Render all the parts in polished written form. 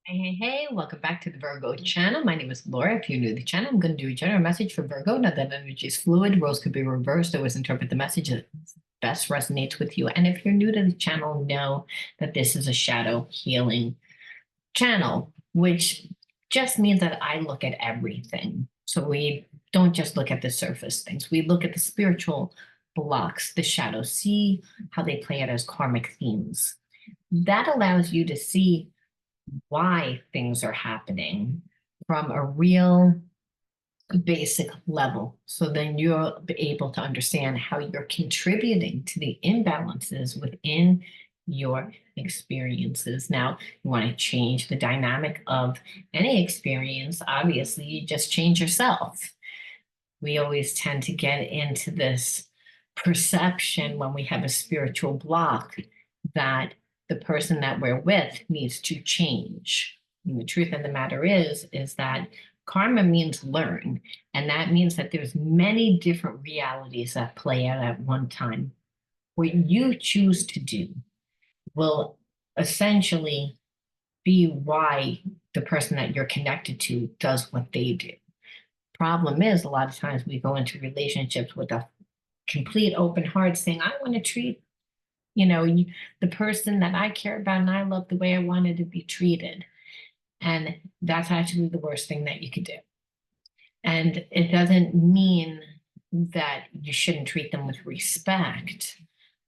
Hey, welcome back to the Virgo channel. My name is Laura. If you're new to the channel, I'm going to do a general message for Virgo. Now that energy is fluid, roles could be reversed. Always interpret the message that best resonates with you. And if you're new to the channel, know that this is a shadow healing channel, which just means that I look at everything. So we don't just look at the surface things. We look at the spiritual blocks, the shadows, see how they play out as karmic themes. That allows you to see why things are happening from a real basic level. So then you'll be able to understand how you're contributing to the imbalances within your experiences. Now, you want to change the dynamic of any experience. Obviously, you just change yourself. We always tend to get into this perception when we have a spiritual block that the person that we're with needs to change. And the truth of the matter is that karma means learn, and that means that there's many different realities that play out at one time. What you choose to do will essentially be why the person that you're connected to does what they do. Problem is, a lot of times we go into relationships with a complete open heart saying, I want to treat the person that I care about and I love the way I wanted to be treated. And that's actually the worst thing that you could do. And it doesn't mean that you shouldn't treat them with respect,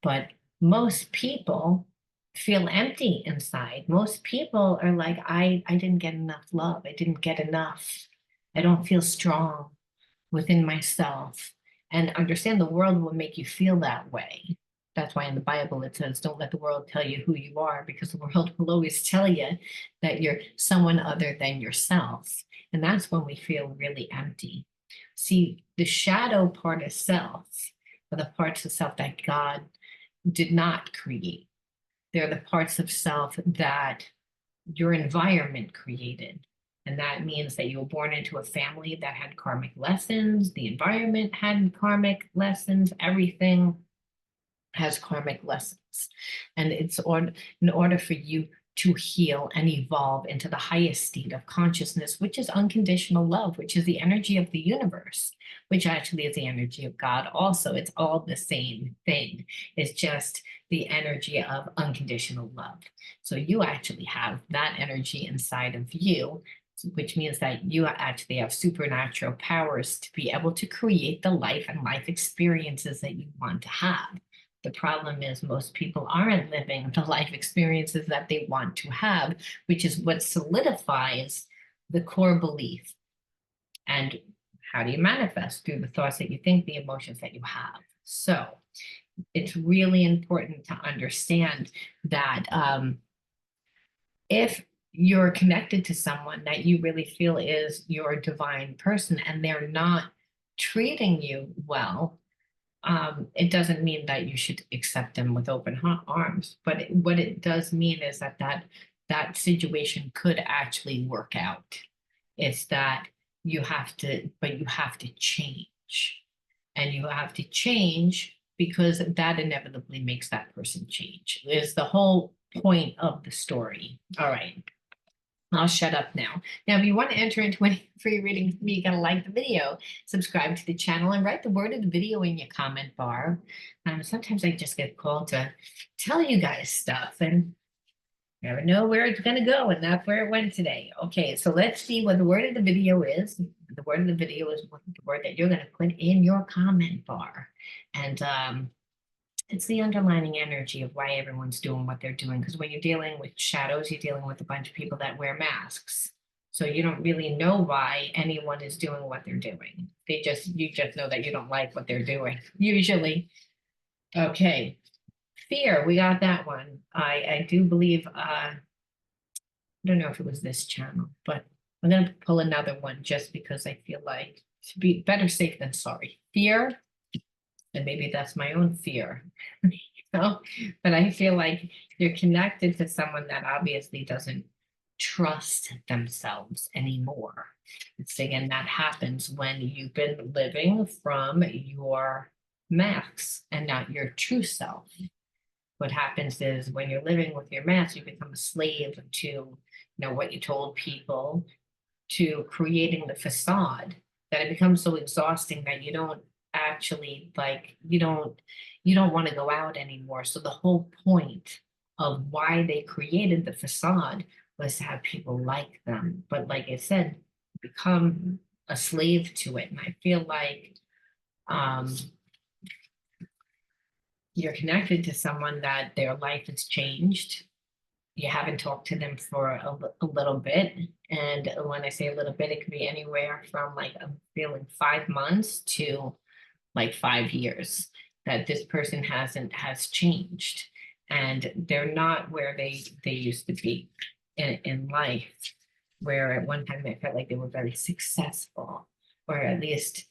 but most people feel empty inside. Most people are like, I didn't get enough love. I didn't get enough. I don't feel strong within myself. And understand the world will make you feel that way. That's why in the Bible it says, don't let the world tell you who you are, because the world will always tell you that you're someone other than yourself. And that's when we feel really empty. See, the shadow part of self are the parts of self that God did not create. They're the parts of self that your environment created. And that means that you were born into a family that had karmic lessons, the environment had karmic lessons, everything has karmic lessons. And in order for you to heal and evolve into the highest state of consciousness, which is unconditional love, which is the energy of the universe, which actually is the energy of God also. It's all the same thing. It's just the energy of unconditional love. So you actually have that energy inside of you, which means that you actually have supernatural powers to be able to create the life and life experiences that you want to have. The problem is most people aren't living the life experiences that they want to have, which is what solidifies the core belief. And how do you manifest? Through the thoughts that you think, the emotions that you have. So it's really important to understand that if you're connected to someone that you really feel is your divine person and they're not treating you well, it doesn't mean that you should accept them with open arms, but what it does mean is that situation could actually work out. It's that you have to change, and you have to change because that inevitably makes that person change. Is the whole point of the story. All right. I'll shut up now. Now, if you want to enter into any free reading with me, you gotta like the video, subscribe to the channel, and write the word of the video in your comment bar. Sometimes I just get called to tell you guys stuff, and you never know where it's gonna go, and that's where it went today. Okay, so let's see what the word of the video is. The word of the video is the word that you're gonna put in your comment bar, and it's the underlining energy of why everyone's doing what they're doing. Because when you're dealing with shadows, you're dealing with a bunch of people that wear masks. So you don't really know why anyone is doing what they're doing. You just know that you don't like what they're doing, usually. Okay. Fear, we got that one. I do believe, I don't know if it was this channel, but I'm going to pull another one just because I feel like to be better safe than sorry. Fear, and maybe that's my own fear, know, but I feel like you're connected to someone that obviously doesn't trust themselves anymore. It's again, that happens when you've been living from your max and not your true self. what happens is when you're living with your mask, you become a slave to, you know, what you told people, to creating the facade, that it becomes so exhausting that you don't actually like, you don't want to go out anymore. So the whole point of why they created the facade was to have people like them. But like I said, become a slave to it. And I feel like um, you're connected to someone that their life has changed. You haven't talked to them for a little bit. And when I say a little bit, it could be anywhere from like I'm feeling 5 months to like 5 years that this person has changed. And they're not where they used to be in life, where at one time they felt like they were very successful, or at least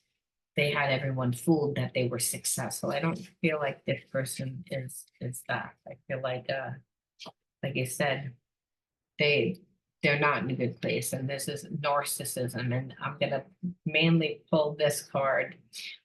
they had everyone fooled that they were successful. I don't feel like this person is that. I feel like I said, they they're not in a good place, and this is narcissism. And I'm gonna mainly pull this card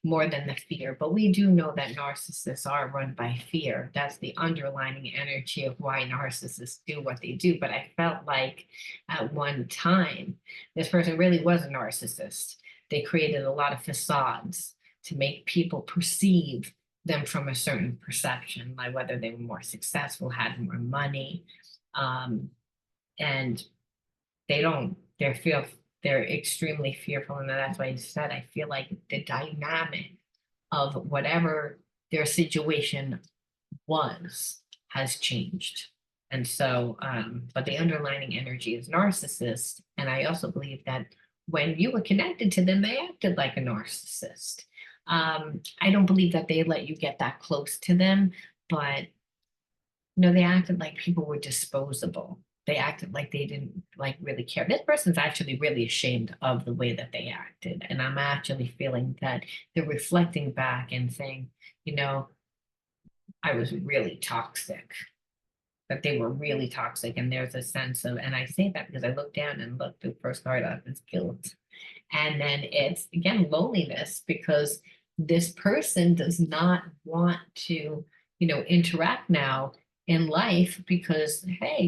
more than the fear, but we do know that narcissists are run by fear. That's the underlining energy of why narcissists do what they do. But I felt like at one time this person really was a narcissist. They created a lot of facades to make people perceive them from a certain perception, like whether they were more successful, had more money, and they don't, they're extremely fearful. And that's why I said, I feel like the dynamic of whatever their situation was has changed. And so, but the underlying energy is narcissist. And I also believe that when you were connected to them, they acted like a narcissist. I don't believe that they let you get that close to them, but they acted like people were disposable. They acted like they didn't like really care. This person's actually really ashamed of the way that they acted. And I'm actually feeling that they're reflecting back and saying, I was really toxic, that they were really toxic. And there's a sense of, and I say that because I look down and look, the first card up is guilt. And then it's again loneliness, because this person does not want to, interact now in life, because hey,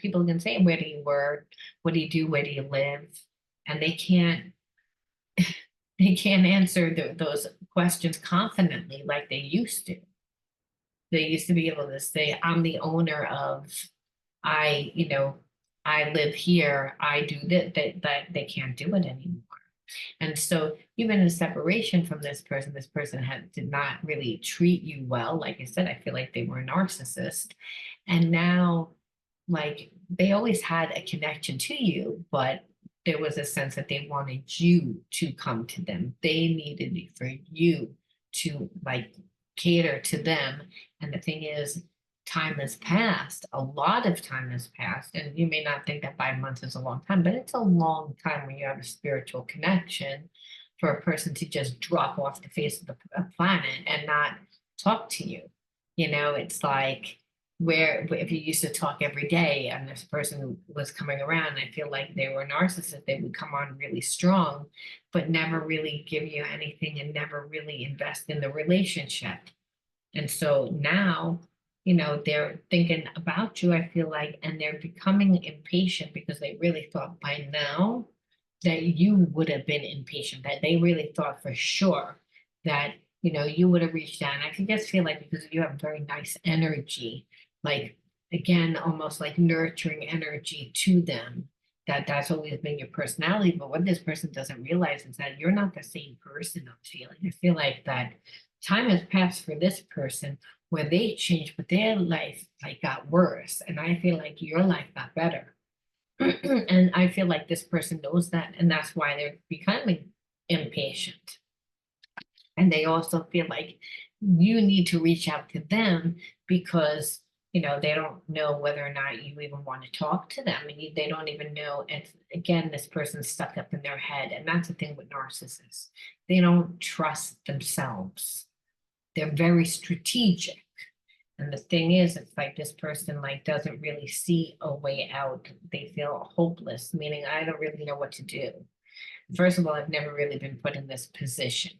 people can say, where do you work? What do you do? Where do you live? And they can't answer those questions confidently like they used to. They used to be able to say, I'm the owner of, I, I live here, I do that they can't do it anymore. And so you've been in separation from this person. This person did not really treat you well. Like I said, I feel like they were a narcissist. And now, like, they always had a connection to you, but there was a sense that they wanted you to come to them. They needed for you to like cater to them. And the thing is, time has passed, a lot of time has passed, and you may not think that 5 months is a long time, but it's a long time when you have a spiritual connection for a person to just drop off the face of the planet and not talk to you. It's like where if you used to talk every day and this person was coming around, I feel like they were narcissists, they would come on really strong, but never really give you anything and never really invest in the relationship. And so now, they're thinking about you, I feel like, and they're becoming impatient because they really thought by now that you would have been impatient, that they really thought for sure that, you would have reached out. And I can just feel like because you have very nice energy, like, again, almost like nurturing energy to them, that's always been your personality. But what this person doesn't realize is that you're not the same person. I'm feeling. I feel like that time has passed for this person where they changed, but their life like got worse. And I feel like your life got better. And I feel like this person knows that, and that's why they're becoming impatient. And they also feel like you need to reach out to them because they don't know whether or not you even want to talk to them, and they don't even know. And again, this person's stuck up in their head, and that's the thing with narcissists. They don't trust themselves. They're very strategic. And the thing is, it's like this person like doesn't really see a way out. They feel hopeless, meaning I don't really know what to do. First of all, I've never really been put in this position.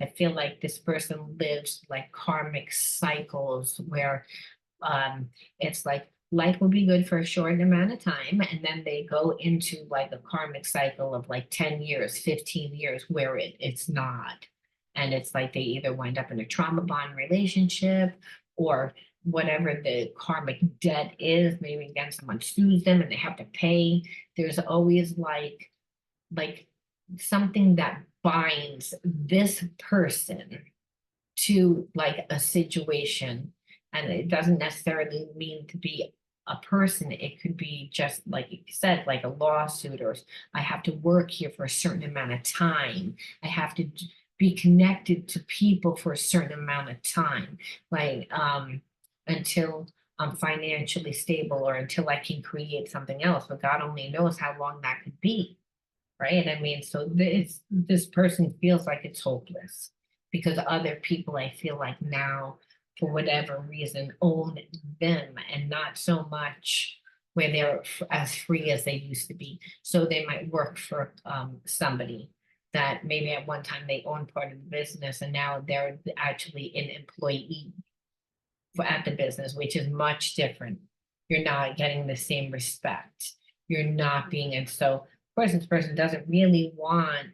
I feel like this person lives like karmic cycles where it's like life will be good for a short amount of time, and then they go into like a karmic cycle of like 10 years, 15 years where it's not. And it's like they either wind up in a trauma bond relationship, or whatever the karmic debt is, maybe again someone sues them and they have to pay. There's always like something that binds this person to like a situation. And it doesn't necessarily mean to be a person. It could be just like you said, like a lawsuit, or I have to work here for a certain amount of time. I have to be connected to people for a certain amount of time, like until I'm financially stable, or until I can create something else. But God only knows how long that could be, right? I mean, so this person feels like it's hopeless because other people, I feel like now, for whatever reason, own them, and not so much where they're as free as they used to be. So they might work for somebody that maybe at one time they owned part of the business, and now they're actually an employee at the business, which is much different. You're not getting the same respect. You're not being, and so of course this person doesn't really want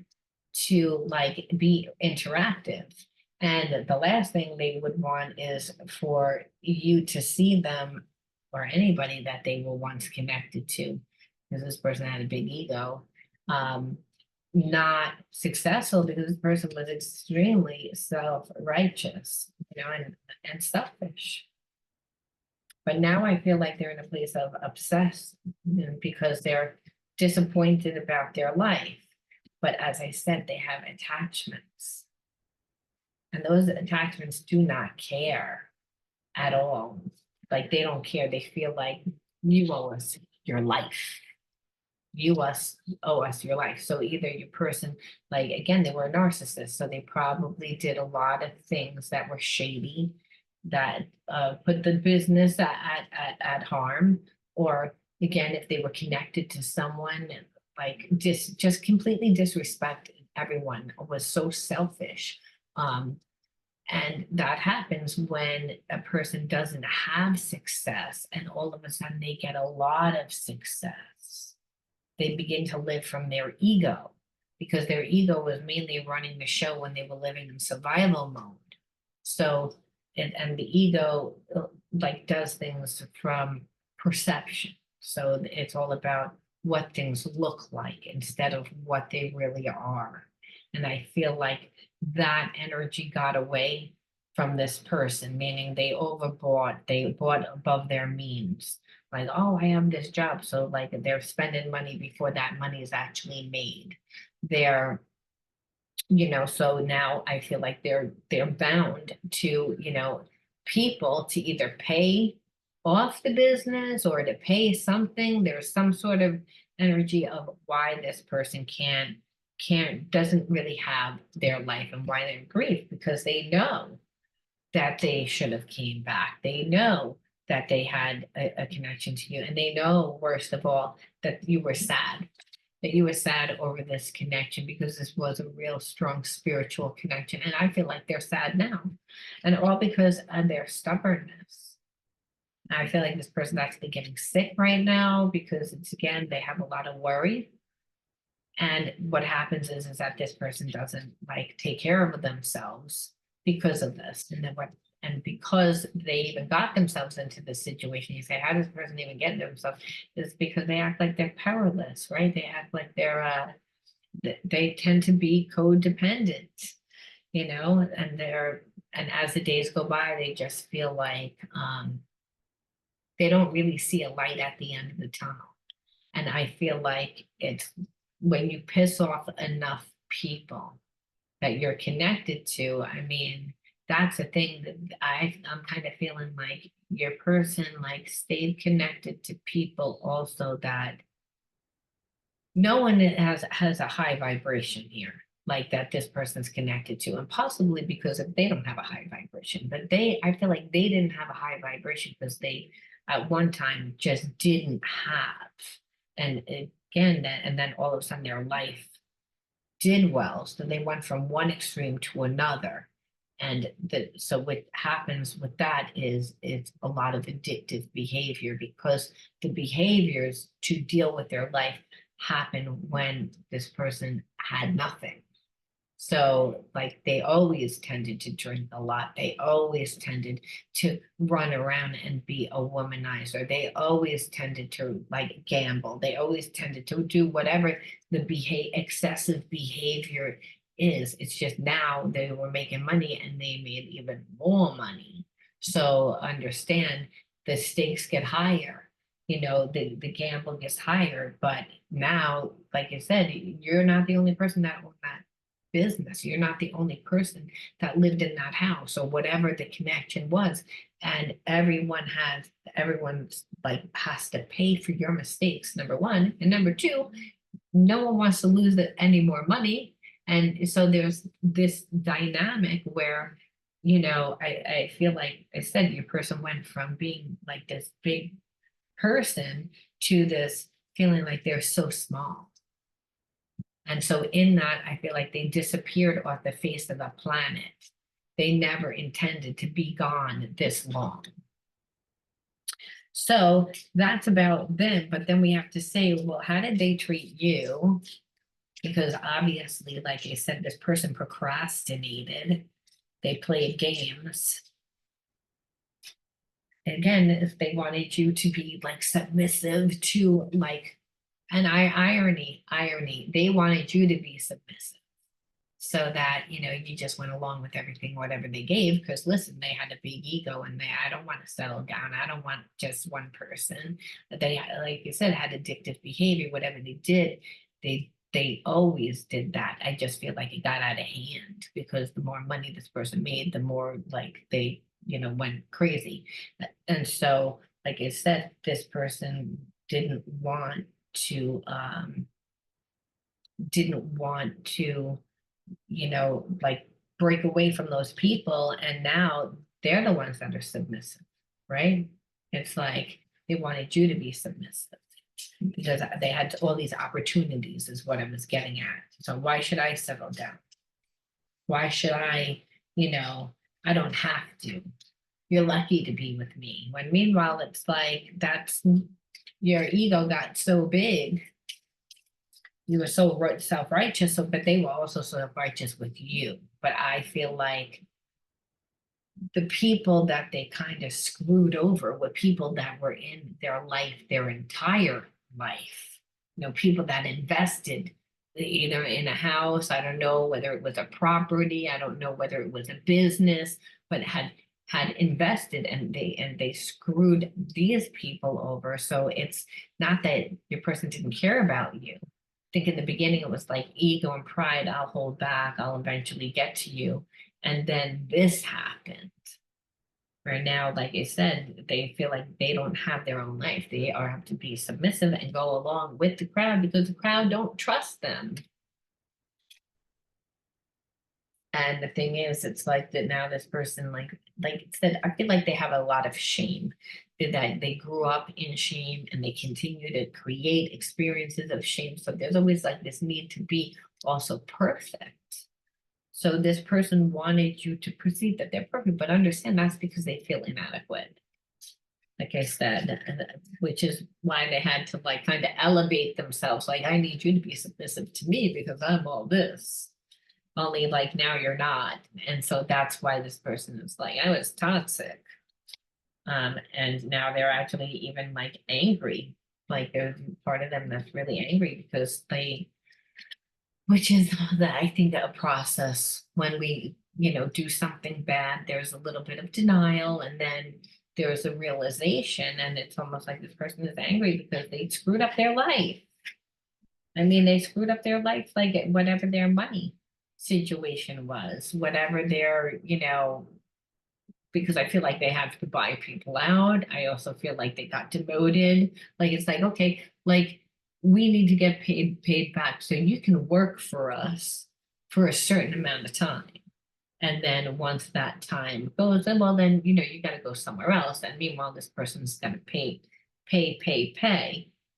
to like be interactive. And the last thing they would want is for you to see them, or anybody that they were once connected to, because this person had a big ego, not successful because this person was extremely self-righteous, and selfish. But now I feel like they're in a place of obsessed, because they're disappointed about their life. But as I said, they have attachments. And those attachments do not care at all. Like they don't care. They feel like you owe us your life. Owe us your life. So either your person, like again, they were a narcissist, so they probably did a lot of things that were shady, that put the business at harm, or again, if they were connected to someone, like just completely disrespected everyone, was so selfish. And that happens when a person doesn't have success and all of a sudden they get a lot of success. They begin to live from their ego, because their ego was mainly running the show when they were living in survival mode. So, and the ego like does things from perception. So it's all about what things look like instead of what they really are. And I feel like that energy got away from this person, meaning they overbought, they bought above their means. Like, oh, I have this job. So like they're spending money before that money is actually made. They're, so now I feel like they're bound to, people to either pay off the business or to pay something. There's some sort of energy of why this person doesn't really have their life, and why they're in grief, because they know that they should have came back. They know that they had a connection to you, and they know, worst of all, that you were sad, over this connection, because this was a real strong spiritual connection. And I feel like they're sad now, and all because of their stubbornness. I feel like this person's actually getting sick right now because again, they have a lot of worry. And what happens is that this person doesn't like take care of themselves because of this. And because they even got themselves into this situation, you say, how does the person even get themselves? It's because they act like they're powerless, right? They act like they tend to be codependent, and as the days go by, they just feel like they don't really see a light at the end of the tunnel. And I feel like it's when you piss off enough people that you're connected to, I mean, that's a thing that I'm kind of feeling like your person like stayed connected to people also that no one has a high vibration here, like that this person's connected to, and possibly because if they don't have a high vibration, but I feel like they didn't have a high vibration because they at one time just didn't have, and again, and then all of a sudden their life did well. So they went from one extreme to another. And so what happens with that is it's a lot of addictive behavior, because the behaviors to deal with their life happen when this person had nothing. So like they always tended to drink a lot. They always tended to run around and be a womanizer. They always tended to like gamble. They always tended to do whatever the excessive behavior is. It's just now they were making money and they made even more money. So understand the stakes get higher. The gamble gets higher, but now, like I said, you're not the only person that owned that business. You're not the only person that lived in that house, or whatever the connection was. And everyone's like has to pay for your mistakes, number one. And number two, no one wants to lose any more money. And so there's this dynamic where, I feel like I said, your person went from being like this big person to this feeling like they're so small. And so in that, I feel like they disappeared off the face of the planet. They never intended to be gone this long. So that's about them. But then we have to say, well, how did they treat you? Because obviously, like I said, this person procrastinated. They played games. Again, if they wanted you to be like submissive to like, and irony, they wanted you to be submissive, so that you just went along with everything, whatever they gave. Because listen, they had a big ego, and I don't want to settle down. I don't want just one person. They, like you said, had addictive behavior. Whatever they did, they always did that. I just feel like it got out of hand, because the more money this person made, the more like they went crazy. And so, like I said, this person didn't want to like break away from those people, and now they're the ones that are submissive, right? It's like they wanted you to be submissive because they had all these opportunities, is what I was getting at. So why should I settle down? Why should I, I don't have to. You're lucky to be with me. When meanwhile, it's like that's your ego got so big. You were so self-righteous, but they were also self-righteous with you. But I feel like the people that they kind of screwed over were people that were in their life, their entire life. People that invested, in a house. I don't know whether it was a property. I don't know whether it was a business, but had invested, and they screwed these people over. So it's not that your person didn't care about you. I think in the beginning it was like ego and pride. I'll hold back. I'll eventually get to you. And then this happened. Right now, like I said, they feel like they don't have their own life. They have to be submissive and go along with the crowd, because the crowd don't trust them. And the thing is, it's like that now this person, like I said, I feel like they have a lot of shame, that they grew up in shame and they continue to create experiences of shame. So there's always like this need to be also perfect. So this person wanted you to perceive that they're perfect, but understand that's because they feel inadequate. Like I said, which is why they had to like kind of elevate themselves. Like, I need you to be submissive to me because I'm all this. Only like now you're not. And so that's why this person is like, I was toxic. And now they're actually even like angry. Like there's part of them that's really angry because which is I think a process when we, do something bad, there's a little bit of denial, and then there's a realization, and it's almost like this person is angry because they screwed up their life. I mean, they screwed up their life, like whatever their money situation was, whatever their, because I feel like they have to buy people out. I also feel like they got demoted. Like, it's like, okay, like we need to get paid back so you can work for us for a certain amount of time. And then once that time goes, then well, then, you got to go somewhere else. And meanwhile, this person's going to pay.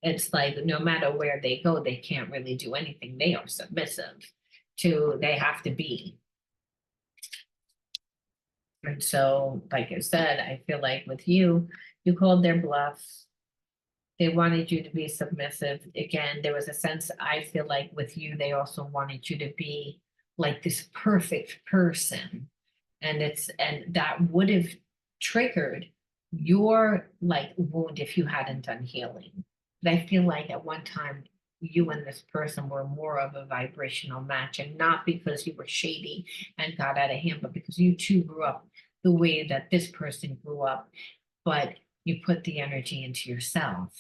It's like no matter where they go, they can't really do anything. They are submissive. to they have to be. And so, like I said, I feel like with you, you called their bluff. They wanted you to be submissive. Again, there was a sense, I feel like with you, they also wanted you to be like this perfect person. And that would have triggered your like wound if you hadn't done healing. But I feel like at one time you and this person were more of a vibrational match, and not because you were shady and got out of hand, but because you two grew up the way that this person grew up, but you put the energy into yourself.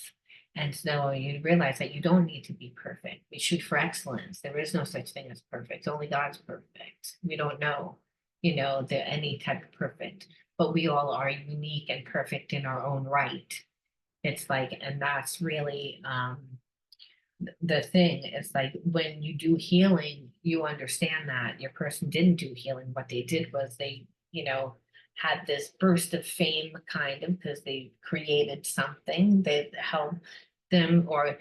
And so you realize that you don't need to be perfect. We shoot for excellence. There is no such thing as perfect. Only God's perfect. We don't know, any type of perfect, but we all are unique and perfect in our own right. It's like, and that's really the thing. It's like when you do healing, you understand that your person didn't do healing. What they did was they, had this burst of fame kind of because they created something that helped them or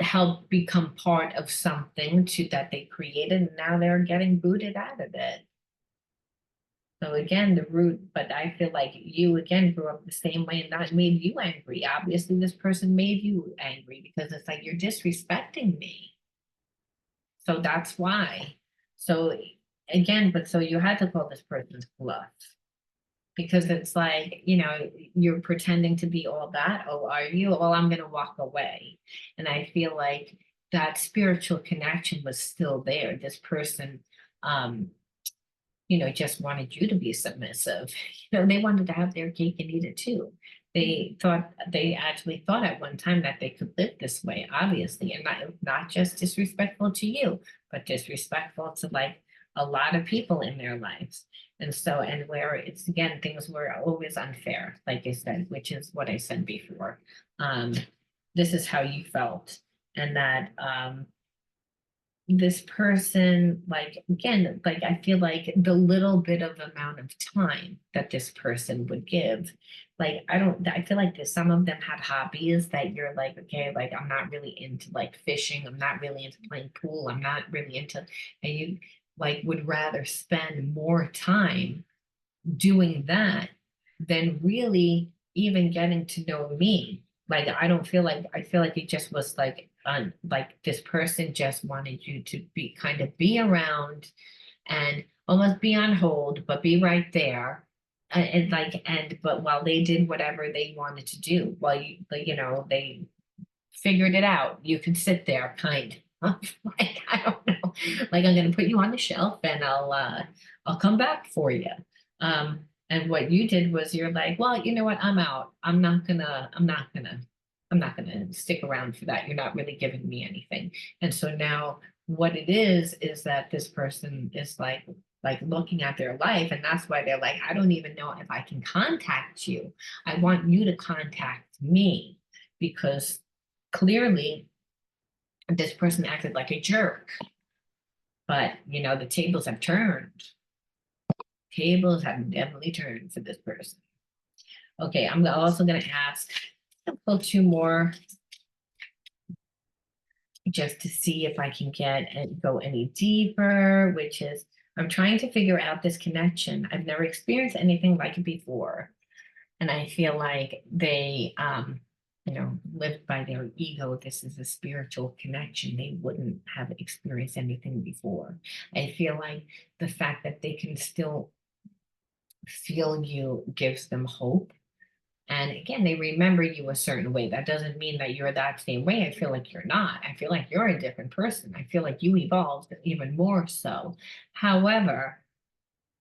helped become part of something that they created, and now they're getting booted out of it. So again, the root, but I feel like you again grew up the same way and that made you angry. Obviously, this person made you angry because it's like you're disrespecting me. So that's why. So again, but so you had to call this person's bluff because it's like, you're pretending to be all that. Oh, are you? Well, I'm going to walk away. And I feel like that spiritual connection was still there. This person, just wanted you to be submissive. They wanted to have their cake and eat it too. They actually thought at one time that they could live this way, obviously, and not just disrespectful to you, but disrespectful to like a lot of people in their lives. And so, and where it's again, things were always unfair, like I said, which is what I said before. This is how you felt, and that this person, like again, like I feel like the little bit of amount of time that this person would give, like I feel like there's some of them had hobbies that you're like, okay, like I'm not really into like fishing, I'm not really into playing pool, I'm not really into, and you like would rather spend more time doing that than really even getting to know me. Like I feel like it just was like this person just wanted you to be kind of be around and almost be on hold, but be right there. But while they did whatever they wanted to do, while they figured it out, you could sit there kind of like, I don't know, like I'm gonna put you on the shelf and I'll come back for you. And what you did was you're like, well, you know what, I'm out. I'm not gonna stick around for that. You're not really giving me anything. And so now what it is that this person is like looking at their life, and that's why they're like, I don't even know if I can contact you. I want you to contact me because clearly this person acted like a jerk. But the tables have turned. Tables have definitely turned for this person. Okay, I'm also going to ask a couple two more just to see if I can get and go any deeper, which is I'm trying to figure out this connection. I've never experienced anything like it before. And I feel like they lived by their ego. This is a spiritual connection. They wouldn't have experienced anything before. I feel like the fact that they can still feel you gives them hope. And again, they remember you a certain way. That doesn't mean that you're that same way. I feel like you're not. I feel like you're a different person. I feel like you evolved even more so. However,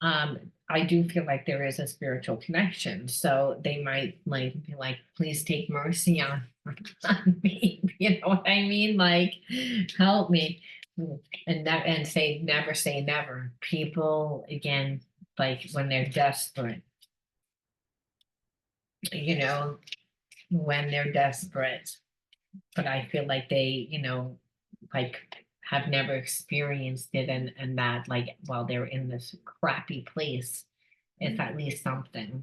I do feel like there is a spiritual connection. So they might like be like, please take mercy on me. You know what I mean? Like, help me. And say never. People again, like when they're desperate, you know, when they're desperate. But I feel like they, like have never experienced it and that like while they're in this crappy place, it's at least something.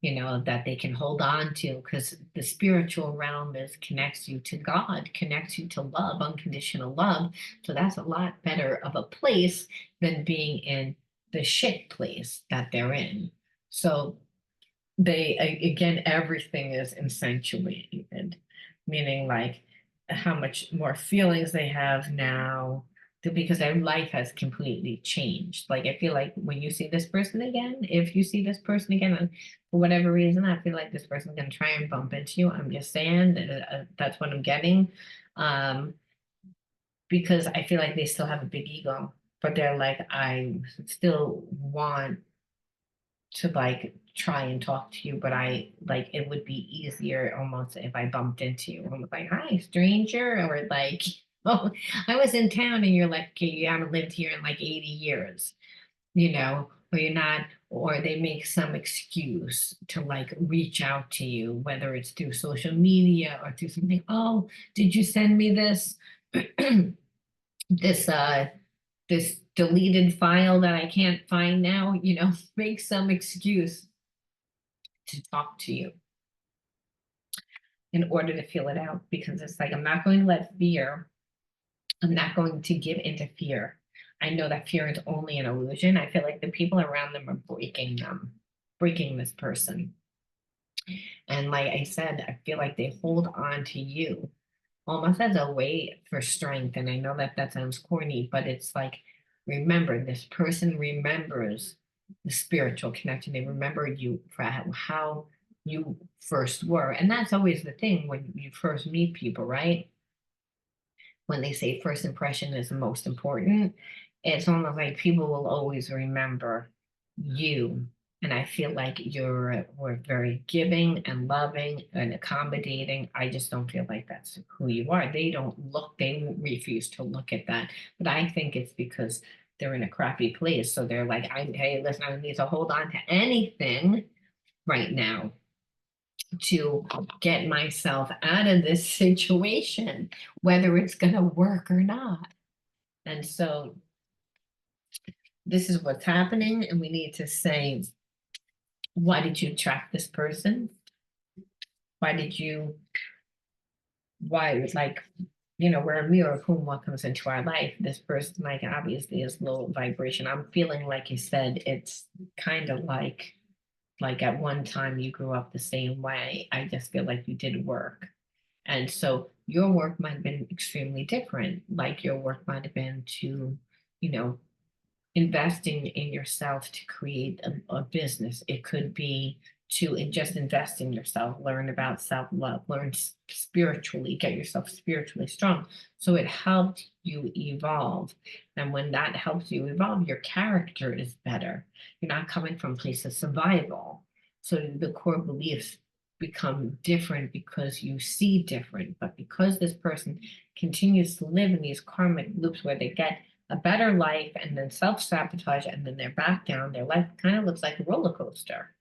you know, that they can hold on to, because the spiritual realm is connects you to God, connects you to love, unconditional love. So that's a lot better of a place than being in the shit place that they're in. So they, again, everything is accentuated, meaning like how much more feelings they have now, because their life has completely changed. Like I feel like when you see this person again, if you see this person again, and for whatever reason, I feel like this person's gonna try and bump into you. I'm just saying that that's what I'm getting. Um, because I feel like they still have a big ego, but they're like, I still want to like try and talk to you, but I like it would be easier almost if I bumped into you. I'm like, hi, stranger, or like, oh, I was in town and you're like, okay, you haven't lived here in like 80 years, you know, or you're not, or they make some excuse to like reach out to you, whether it's through social media or through something. Oh, did you send me this? this this deleted file that I can't find now, you know, make some excuse to talk to you in order to feel it out, because it's like, I'm not going to let fear, I'm not going to give into fear. I know that fear is only an illusion. I feel like the people around them are breaking this person. And like I said, I feel like they hold on to you almost as a way for strength. And I know that that sounds corny, but it's like, remember, this person remembers the spiritual connection. They remember you for how you first were. And that's always the thing when you first meet people, right? When they say first impression is the most important, it's almost like people will always remember you. And I feel like we're very giving and loving and accommodating. I just don't feel like that's who you are. They refuse to look at that. But I think it's because they're in a crappy place. So they're like, hey, listen, I need to hold on to anything right now to get myself out of this situation, whether it's going to work or not. And so this is what's happening. And we need to say, why did you attract this person? Why did you, why it was like, you know, we're a mirror of whom what comes into our life. This person, like, obviously is low vibration. I'm feeling, like you said, it's kind of like at one time you grew up the same way. I just feel like you did work. And so your work might have been extremely different. Like your work might have been to, you know, investing in yourself to create a business. It could be to just invest in yourself, learn about self-love, learn spiritually, get yourself spiritually strong. So it helped you evolve. And when that helps you evolve, your character is better. You're not coming from a place of survival. So the core beliefs become different because you see different. But because this person continues to live in these karmic loops where they get a better life and then self-sabotage and then they're back down, their life kind of looks like a roller coaster.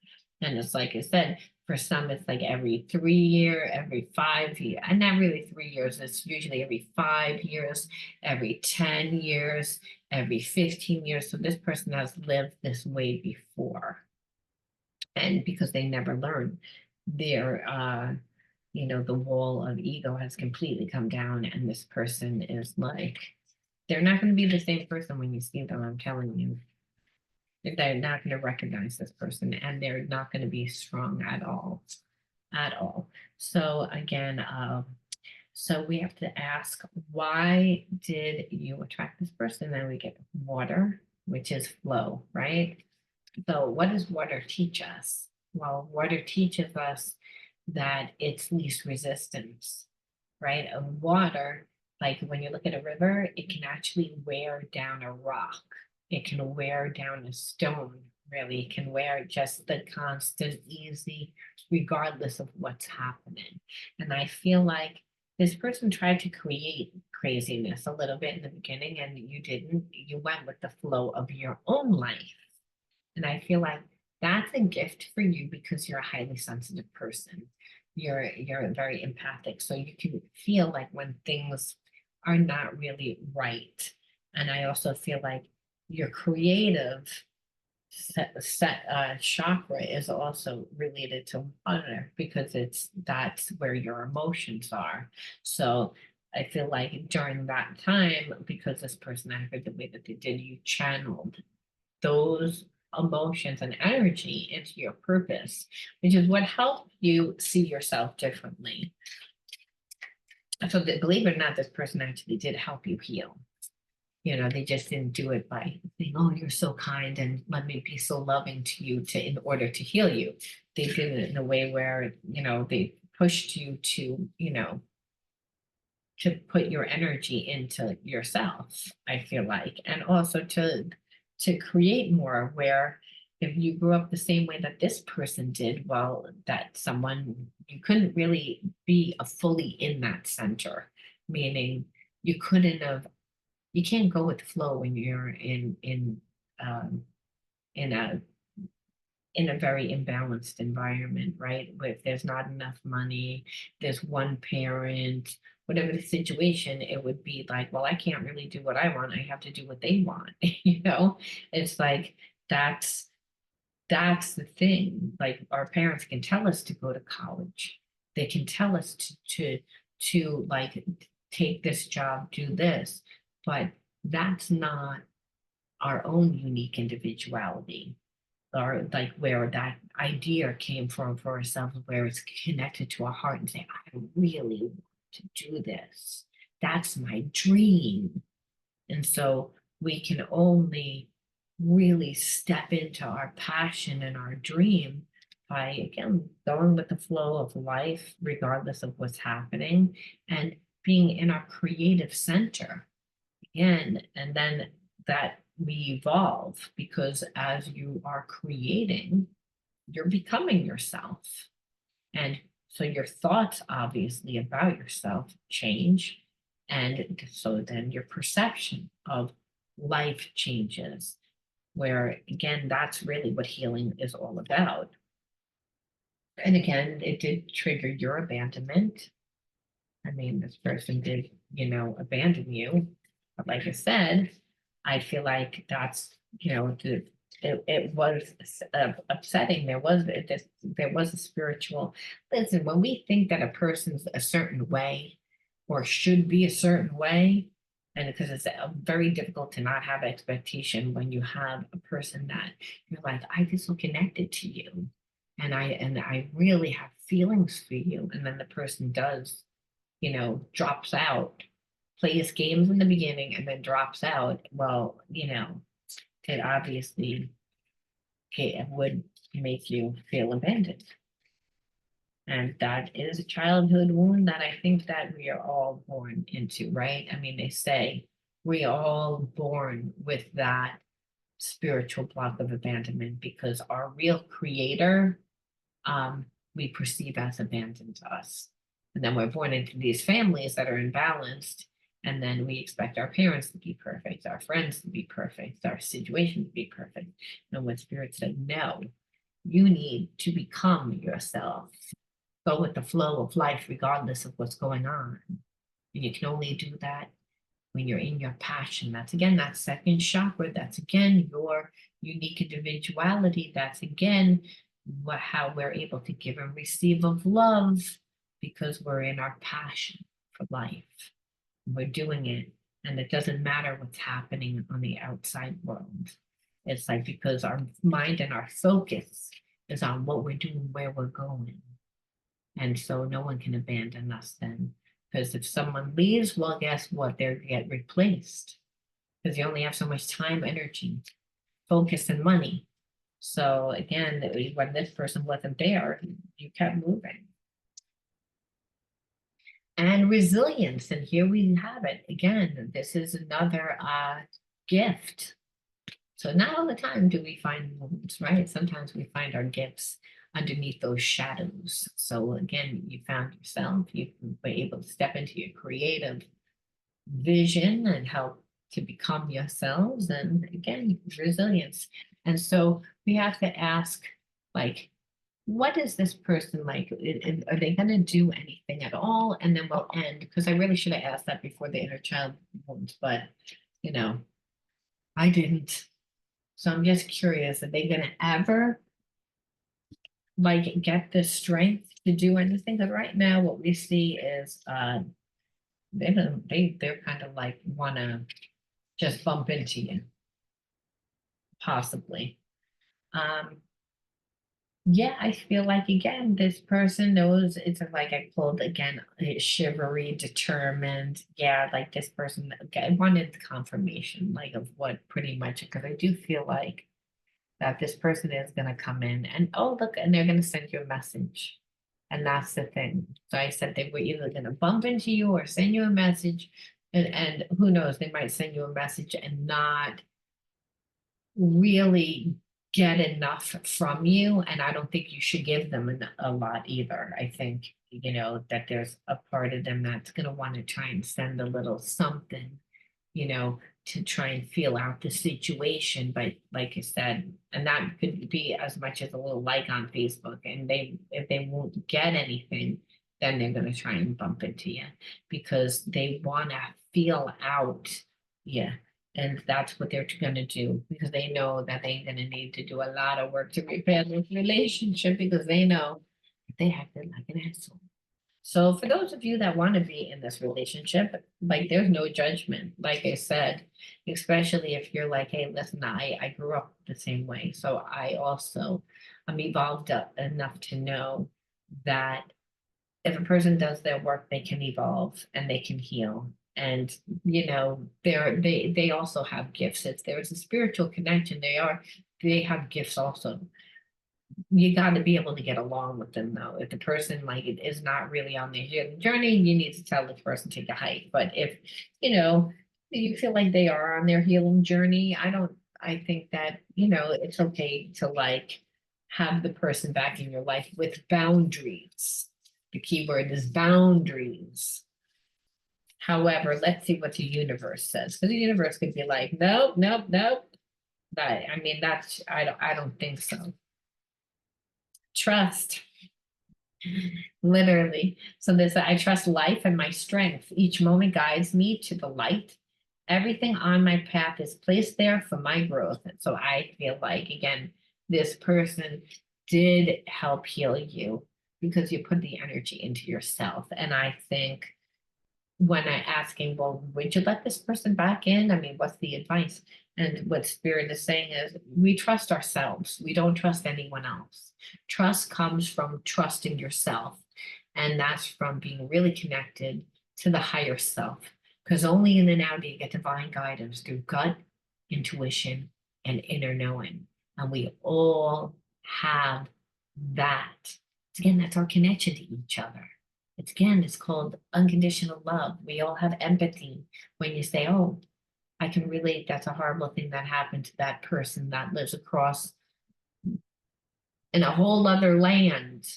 And it's like I said, for some, it's like every 3 year, every 5 year, and not really 3 years, it's usually every 5 years, every 10 years, every 15 years. So this person has lived this way before. And because they never learn, their you know, the wall of ego has completely come down, and this person is like, they're not going to be the same person when you see them, I'm telling you. They're not going to recognize this person, and they're not going to be strong at all, at all. So again, so we have to ask, why did you attract this person? Then we get water, which is flow, right? So what does water teach us? Well, water teaches us that it's least resistance, right? Of water, like when you look at a river, it can actually wear down a rock. It can wear down a stone, really. It can wear just the constant, easy, regardless of what's happening. And I feel like this person tried to create craziness a little bit in the beginning, and you didn't. You went with the flow of your own life. And I feel like that's a gift for you because you're a highly sensitive person. You're very empathic. So you can feel like when things are not really right. And I also feel like you're creative chakra is also related to water because that's where your emotions are. So I feel like during that time, because this person acted the way that they did, you channeled those emotions and energy into your purpose, which is what helped you see yourself differently. So that, believe it or not, this person actually did help you heal. They just didn't do it by saying, "Oh, you're so kind and let me be so loving to you to in order to heal you." They did it in a way where, they pushed you to put your energy into yourself, I feel like, and also to create more where if you grew up the same way that this person did, well, that someone you couldn't really be a fully in that center, meaning you couldn't have you can't go with the flow when you're um in a in a very imbalanced environment, right? If there's not enough money, there's one parent, whatever the situation, it would be like, well, I can't really do what I want. I have to do what they want. It's like that's that's the thing. Like our parents can tell us to go to college. They can tell us to like take this job, do this, but that's not our own unique individuality or like where that idea came from for ourselves, where it's connected to our heart and say, I really want to do this. That's my dream. And so we can only really step into our passion and our dream by, again, going with the flow of life, regardless of what's happening, and being in our creative center again. And then that we evolve because as you are creating, you're becoming yourself. And so your thoughts, obviously, about yourself change. And so then your perception of life changes, where again, that's really what healing is all about. And again, it did trigger your abandonment. I mean, this person did, abandon you. But like I said, I feel like that's, it was upsetting. There was a spiritual, listen, when we think that a person's a certain way or should be a certain way, and because it's very difficult to not have expectation when you have a person that you're like, I feel so connected to you. And I really have feelings for you. And then the person does drops out, plays games in the beginning and then drops out, well, it obviously it would make you feel abandoned. And that is a childhood wound that I think that we are all born into, right? I mean, they say we are all born with that spiritual block of abandonment because our real creator we perceive as abandoned to us. And then we're born into these families that are imbalanced. And then we expect our parents to be perfect, our friends to be perfect, our situation to be perfect. And when Spirit said, no, you need to become yourself. Go with the flow of life, regardless of what's going on. And you can only do that when you're in your passion. That's again that second chakra. That's again your unique individuality. That's again how we're able to give and receive of love because we're in our passion for life. We're doing it, and it doesn't matter what's happening on the outside world. It's like because our mind and our focus is on what we're doing, where we're going. And so no one can abandon us then. Because if someone leaves, well, guess what? They get replaced. Because you only have so much time, energy, focus, and money. So again, when this person wasn't there, you kept moving. And resilience, and here we have it. Again, this is another gift. So not all the time do we find wounds, right? Sometimes we find our gifts underneath those shadows. So again, you found yourself, you were able to step into your creative vision and help to become yourselves. And again, resilience. And so we have to ask, like, what is this person like? Are they going to do anything at all? And then we'll end, because I really should have asked that before the inner child wounds, but I didn't. So I'm just curious, are they gonna ever like get the strength to do anything? Because right now what we see is they're kind of like wanna just bump into you, possibly. Um, yeah, I feel like again, this person knows it's like I pulled again, shivery, determined. Yeah, like this person, okay, I wanted confirmation, like of what pretty much, because I do feel like that this person is gonna come in and oh look, and they're gonna send you a message. And that's the thing. So I said they were either gonna bump into you or send you a message, and who knows, they might send you a message and not really get enough from you. And I don't think you should give them a lot either. I think, that there's a part of them that's going to want to try and send a little something, to try and feel out the situation. But like I said, and that could be as much as a little like on Facebook. And if they won't get anything, then they're going to try and bump into you because they want to feel out. Yeah. And that's what they're gonna do because they know that they're gonna need to do a lot of work to repair this relationship because they know they acted like an asshole. So for those of you that want to be in this relationship, like there's no judgment, like I said, especially if you're like, hey, listen, I grew up the same way. So I also am evolved up enough to know that if a person does their work, they can evolve and they can heal. And they also have gifts. If there's a spiritual connection, they have gifts also. You got to be able to get along with them though. If the person like it is not really on their healing journey, you need to tell the person to take a hike. But if you know you feel like they are on their healing journey, I think that it's okay to like have the person back in your life with boundaries. The key word is boundaries. However, let's see what the universe says. Because the universe could be like, nope, nope, nope. I don't think so. Trust, literally. So this, I trust life and my strength. Each moment guides me to the light. Everything on my path is placed there for my growth. And so I feel like, again, this person did help heal you because you put the energy into yourself. And I think when I asking, well, would you let this person back in? I mean, what's the advice? And what Spirit is saying is we trust ourselves. We don't trust anyone else. Trust comes from trusting yourself. And that's from being really connected to the higher self. Because only in and out do you get divine guidance through gut, intuition, and inner knowing. And we all have that. Again, that's our connection to each other. It's called unconditional love. We all have empathy when you say, oh, I can relate. That's a horrible thing that happened to that person that lives across in a whole other land.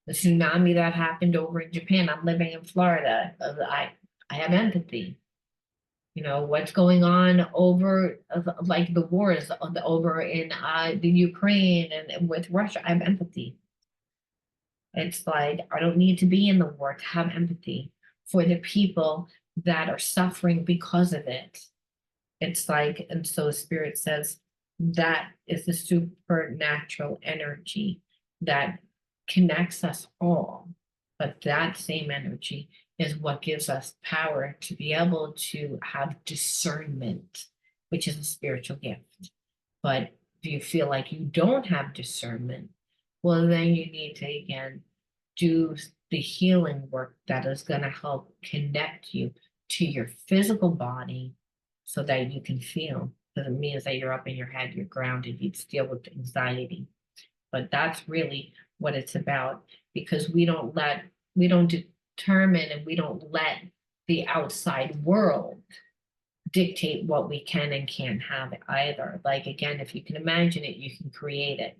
The tsunami that happened over in Japan. I'm living in Florida. I have empathy. What's going on over like the wars over in the Ukraine and with Russia. I have empathy. It's like, I don't need to be in the war to have empathy for the people that are suffering because of it. It's like, and so Spirit says that is the supernatural energy that connects us all. But that same energy is what gives us power to be able to have discernment, which is a spiritual gift. But if you feel like you don't have discernment, well, then you need to again do the healing work that is going to help connect you to your physical body so that you can feel. Because it means that you're up in your head, you're grounded, you deal with anxiety. But that's really what it's about because we don't determine and we don't let the outside world dictate what we can and can't have either. Like again, if you can imagine it, you can create it.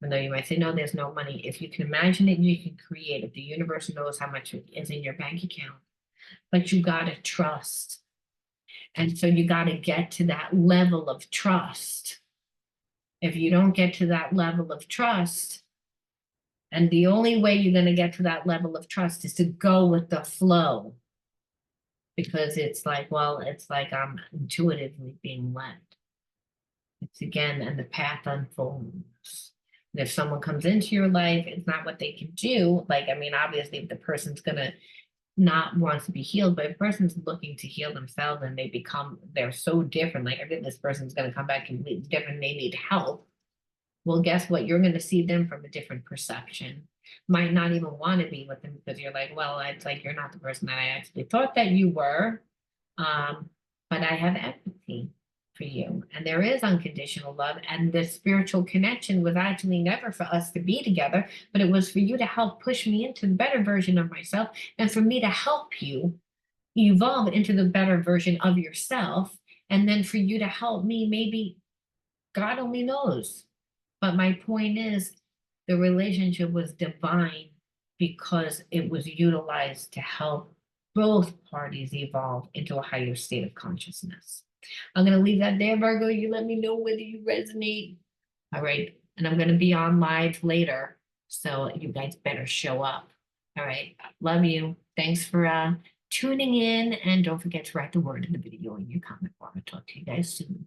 Even though you might say, no, there's no money. If you can imagine it, you can create it. The universe knows how much is in your bank account, but you got to trust. And so you got to get to that level of trust. If you don't get to that level of trust, and the only way you're going to get to that level of trust is to go with the flow. Because it's like, well, it's like I'm intuitively being led. It's again, and the path unfolds. And if someone comes into your life, it's not what they can do. Like, I mean, obviously, if the person's gonna not wants to be healed, but if a person's looking to heal themselves and they're so different, like I think this person's gonna come back completely different, they need help. Well, guess what? You're gonna see them from a different perception. Might not even want to be with them because you're like, well, it's like you're not the person that I actually thought that you were. Um, but I have empathy for you. And there is unconditional love. And the spiritual connection was actually never for us to be together, but it was for you to help push me into the better version of myself and for me to help you evolve into the better version of yourself. And then for you to help me, maybe God only knows. But my point is, the relationship was divine because it was utilized to help both parties evolve into a higher state of consciousness. I'm going to leave that there, Virgo. You let me know whether you resonate. All right. And I'm going to be on live later. So you guys better show up. All right. Love you. Thanks for tuning in. And don't forget to write the word in the video in your comment bar. I'll talk to you guys soon.